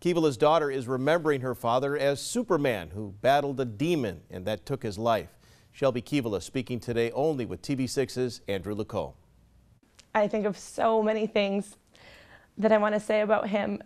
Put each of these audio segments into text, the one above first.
Kivela's daughter is remembering her father as Superman, who battled a demon and that took his life. Shelby Kivela speaking today only with TV6's Andrew Lacombe. I think of so many things that I want to say about him.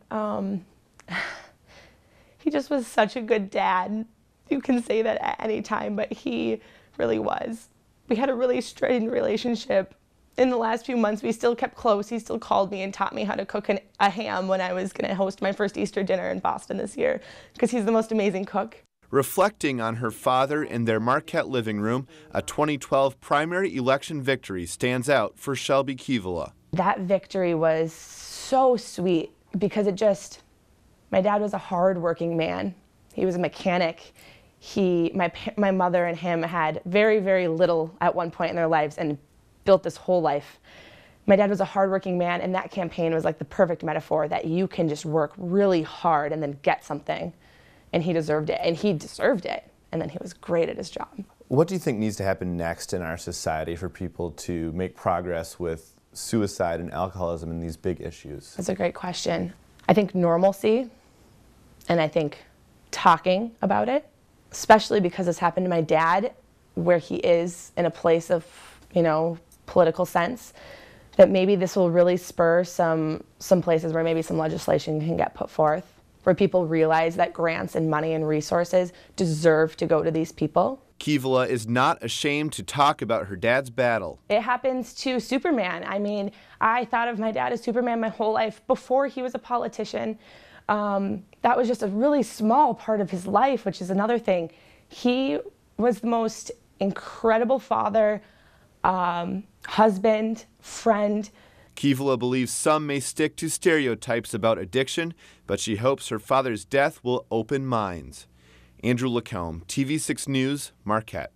He just was such a good dad. You can say that at any time, but he really was. We had a really strained relationship. In the last few months, we still kept close. He still called me and taught me how to cook a ham when I was going to host my first Easter dinner in Boston this year, because he's the most amazing cook. Reflecting on her father in their Marquette living room, a 2012 primary election victory stands out for Shelby Kivela. That victory was so sweet because my dad was a hard-working man. He was a mechanic. My mother and him had very, very little at one point in their lives and built this whole life. My dad was a hardworking man, and that campaign was like the perfect metaphor that you can just work really hard and then get something. And he deserved it, and he deserved it, and then he was great at his job. What do you think needs to happen next in our society for people to make progress with suicide and alcoholism and these big issues? That's a great question. I think normalcy, and I think talking about it, especially because this happened to my dad, where he is in a place of, political sense, that maybe this will really spur some places where maybe some legislation can get put forth, where people realize that grants and money and resources deserve to go to these people. Kivela is not ashamed to talk about her dad's battle. It happens to Superman. I mean, I thought of my dad as Superman my whole life before he was a politician. That was just a really small part of his life, which is another thing. He was the most incredible father, husband, friend. Kivela believes some may stick to stereotypes about addiction, but she hopes her father's death will open minds. Andrew Lacombe, TV6 News, Marquette.